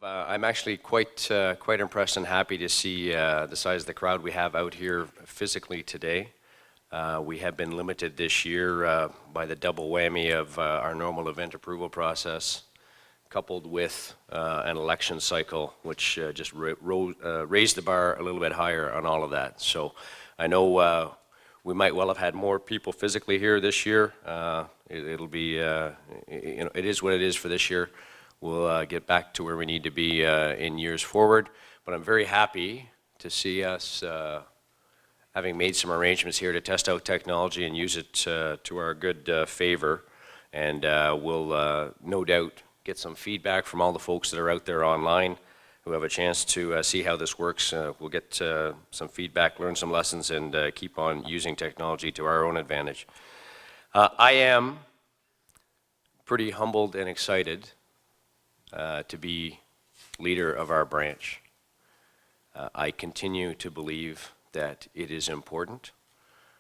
I'm actually quite impressed and happy to see the size of the crowd we have out here physically today. We have been limited this year by the double whammy of our normal event approval process, coupled with an election cycle, which just raised the bar a little bit higher on all of that. So I know we might well have had more people physically here this year. It'll be, it is what it is for this year. We'll get back to where we need to be in years forward. But I'm very happy to see us having made some arrangements here to test out technology and use it to our good favor. And we'll no doubt get some feedback from all the folks that are out there online who have a chance to see how this works. We'll get some feedback, learn some lessons, and keep on using technology to our own advantage. I am pretty humbled and excited to be leader of our branch. I continue to believe that it is important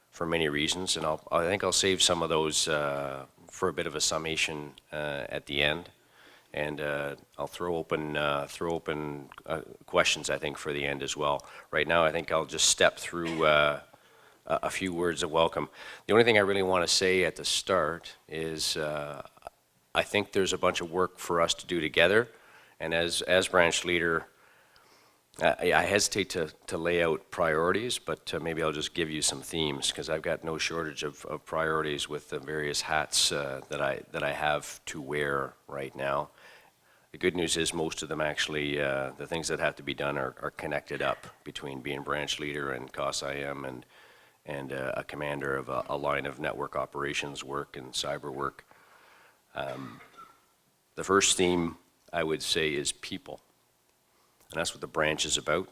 for many reasons, and I think I'll save some of those for a bit of a summation at the end, and I'll throw open questions, I think, for the end as well. Right now, I think I'll just step through a few words of welcome. The only thing I really want to say at the start is I think there's a bunch of work for us to do together, and as branch leader, I hesitate to lay out priorities, but maybe I'll just give you some themes, because I've got no shortage of priorities with the various hats that I have to wear right now. The good news is most of them actually, the things that have to be done are connected up between being branch leader and COSIM and a commander of a line of network operations work and cyber work. The first theme, I would say, is people. And that's what the branch is about.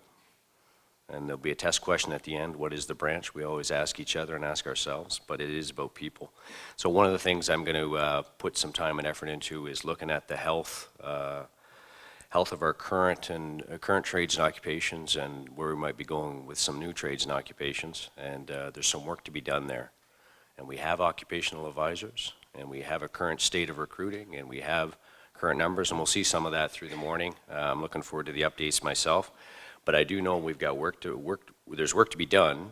And there'll be a test question at the end. What is the branch? We always ask each other and ask ourselves, but it is about people. So one of the things I'm going to put some time and effort into is looking at the health of our current trades and occupations, and where we might be going with some new trades and occupations. And there's some work to be done there. And we have occupational advisors, and we have a current state of recruiting, and we have current numbers, and we'll see some of that through the morning. I'm looking forward to the updates myself, but I do know we've got there's work to be done,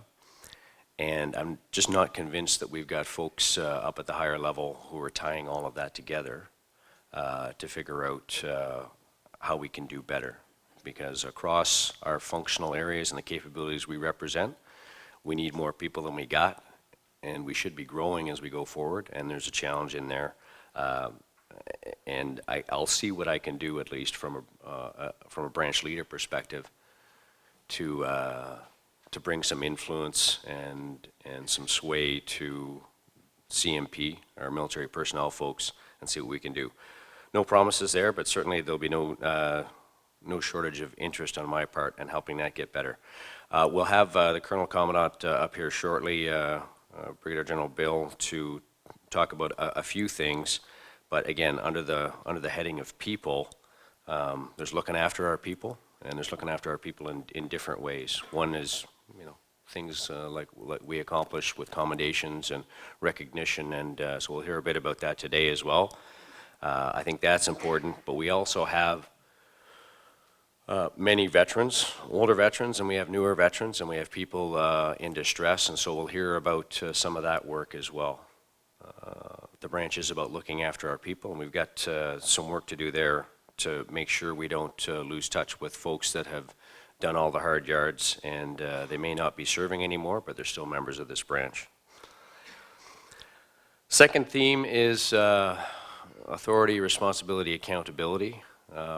and I'm just not convinced that we've got folks up at the higher level who are tying all of that together to figure out how we can do better. Because across our functional areas and the capabilities we represent, we need more people than we got, and we should be growing as we go forward, and there's a challenge in there. And I'll see what I can do, at least from a branch leader perspective, to bring some influence and some sway to CMP, our military personnel folks, and see what we can do. No promises there, but certainly there'll be no shortage of interest on my part in helping that get better. We'll have the Colonel-Commandant up here shortly, Brigadier-General Bill, to talk about a few things. But again, under the heading of people, there's looking after our people, and there's looking after our people in different ways. One is, things like we accomplish with commendations and recognition, and so we'll hear a bit about that today as well. I think that's important, but we also have many veterans, older veterans, and we have newer veterans, and we have people in distress, and so we'll hear about some of that work as well. The branch is about looking after our people, and we've got some work to do there to make sure we don't lose touch with folks that have done all the hard yards, and they may not be serving anymore, but they're still members of this branch. Second theme is authority, responsibility, accountability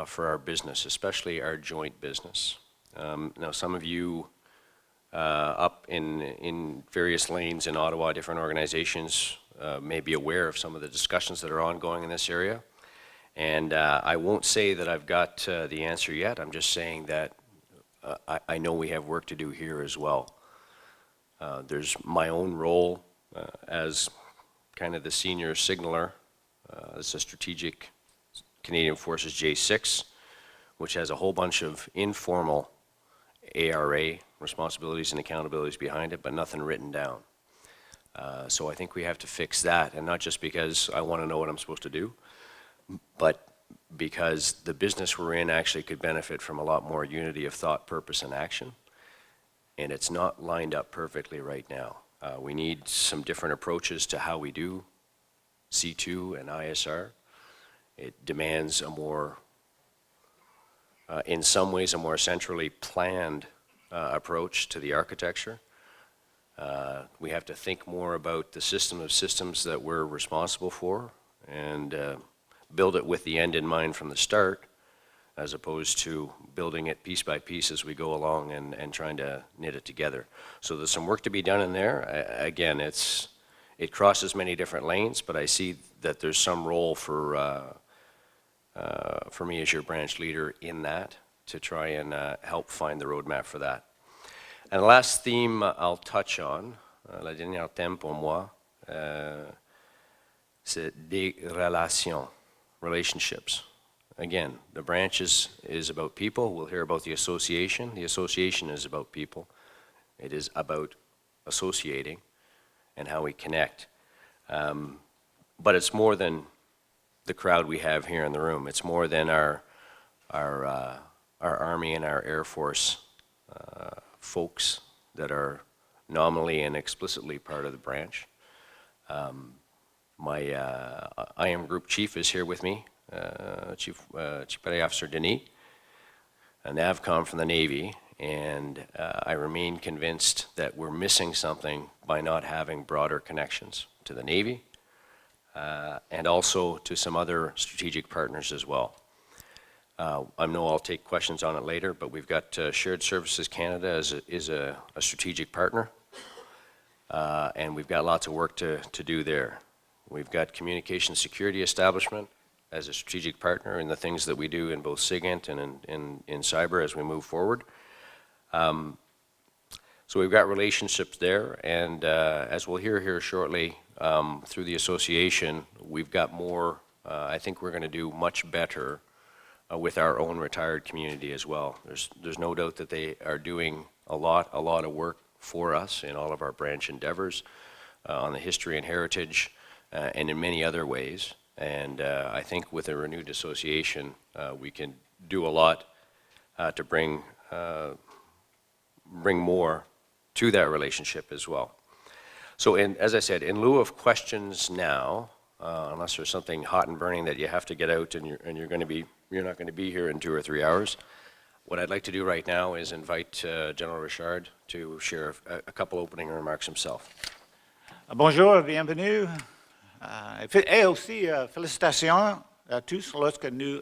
for our business, especially our joint business. Now, some of you up in various lanes in Ottawa, different organizations, may be aware of some of the discussions that are ongoing in this area. And I won't say that I've got the answer yet. I'm just saying that I know we have work to do here as well. There's my own role as kind of the senior signaler. It's a strategic Canadian Forces J6, which has a whole bunch of informal ARA responsibilities and accountabilities behind it, but nothing written down. So I think we have to fix that, and not just because I want to know what I'm supposed to do, but because the business we're in actually could benefit from a lot more unity of thought, purpose, and action. And it's not lined up perfectly right now. We need some different approaches to how we do C2 and ISR. It demands a more, in some ways, a more centrally planned approach to the architecture. We have to think more about the system of systems that we're responsible for and build it with the end in mind from the start, as opposed to building it piece by piece as we go along and trying to knit it together. So there's some work to be done in there. Again, it crosses many different lanes, but I see that there's some role for me as your branch leader in that to try and help find the roadmap for that. And the last theme I'll touch on, la dernière thème pour moi, c'est des relations, relationships. Again, the branch is about people. We'll hear about the association. The association is about people. It is about associating and how we connect. But it's more than the crowd we have here in the room. It's more than our Army and our Air Force folks that are nominally and explicitly part of the branch. My IM Group Chief is here with me, Chief Petty Officer Denis, a NAVCOM from the Navy, and I remain convinced that we're missing something by not having broader connections to the Navy and also to some other strategic partners as well. I know I'll take questions on it later, but we've got Shared Services Canada is a strategic partner, and we've got lots of work to do there. We've got Communication Security Establishment as a strategic partner in the things that we do in both SIGINT and in cyber as we move forward. So we've got relationships there, and as we'll hear here shortly, through the association, we've got more, I think we're going to do much better with our own retired community as well. There's no doubt that they are doing a lot of work for us in all of our branch endeavors on the history and heritage and in many other ways. And I think with a renewed association, we can do a lot to bring more to that relationship as well. So as I said, in lieu of questions now, unless there's something hot and burning that you have to get out and you're not going to be here in 2 or 3 hours, what I'd like to do right now is invite General Richard to share a couple opening remarks himself. Bonjour, bienvenue. Et aussi, félicitations à tous lorsque nous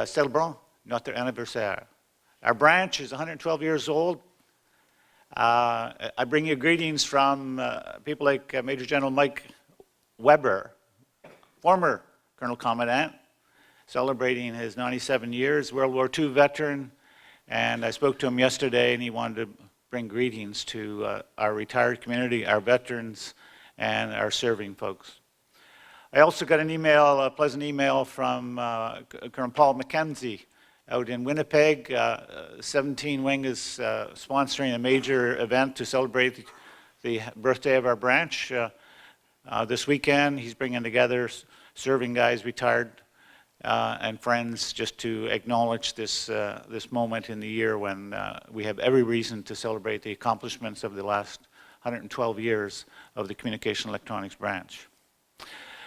célébrons notre anniversaire. Our branch is 112 years old. I bring you greetings from people like Major General Mike Weber, former Colonel-Commandant, celebrating his 97 years, World War II veteran, and I spoke to him yesterday and he wanted to bring greetings to our retired community, our veterans, and our serving folks. I also got an email, a pleasant email from Colonel Paul McKenzie out in Winnipeg. 17 Wing is sponsoring a major event to celebrate the birthday of our branch. This weekend, he's bringing together serving guys, retired, and friends, just to acknowledge this moment in the year when we have every reason to celebrate the accomplishments of the last 112 years of the Communication Electronics branch.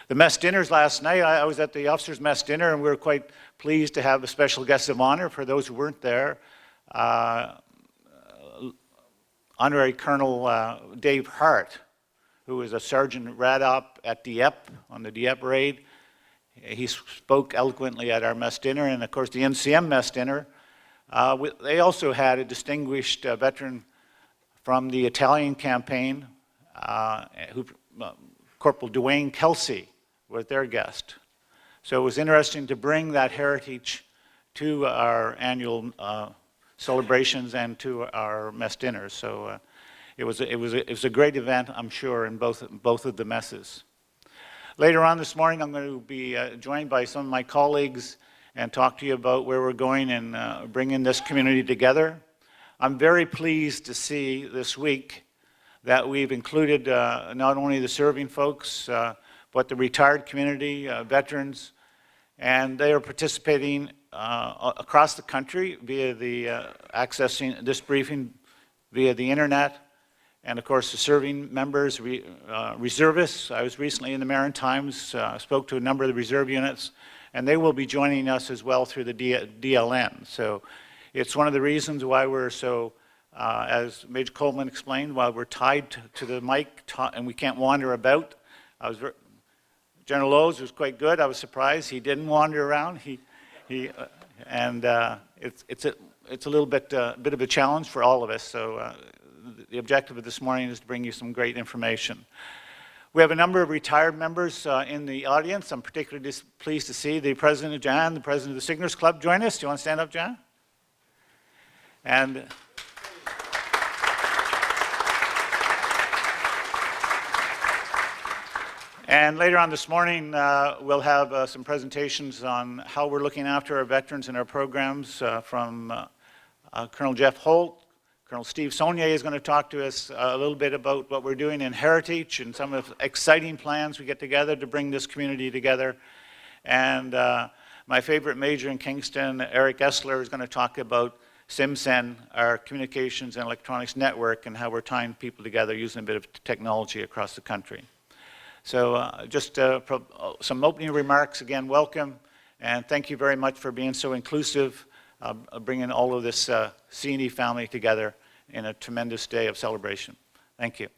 The mess dinners last night, I was at the officers' mess dinner, and we were quite pleased to have a special guest of honor for those who weren't there. Honorary Colonel Dave Hart, who was a sergeant Ret'd at Dieppe on the Dieppe raid. He spoke eloquently at our mess dinner, and of course the NCM mess dinner. They also had a distinguished veteran from the Italian campaign, Corporal Dwayne Kelsey was their guest. So it was interesting to bring that heritage to our annual celebrations and to our mess dinners. So it was a great event, I'm sure, in both of the messes. Later on this morning, I'm going to be joined by some of my colleagues and talk to you about where we're going and bringing this community together. I'm very pleased to see this week that we've included not only the serving folks, but the retired community, veterans, and they are participating across the country via the accessing this briefing via the internet, and of course the serving members, reservists. I was recently in the Maritimes, spoke to a number of the reserve units, and they will be joining us as well through the DLN. So it's one of the reasons why we're so, as Major Coleman explained, why we're tied to the mic and we can't wander about. General Loos was quite good. I was surprised he didn't wander around. It's a little bit of a challenge for all of us. So the objective of this morning is to bring you some great information. We have a number of retired members in the audience. I'm particularly pleased to see the President of Jan, the President of the Signers Club, join us. Do you want to stand up, Jan? And later on this morning, we'll have some presentations on how we're looking after our veterans and our programs from Colonel Jeff Holt. Colonel Steve Saunier is going to talk to us a little bit about what we're doing in Heritage and some of the exciting plans we get together to bring this community together. And my favorite major in Kingston, Eric Essler, is going to talk about CMCEN, our communications and electronics network, and how we're tying people together using a bit of technology across the country. So just some opening remarks. Again, welcome, and thank you very much for being so inclusive, bringing all of this CNE family together in a tremendous day of celebration. Thank you.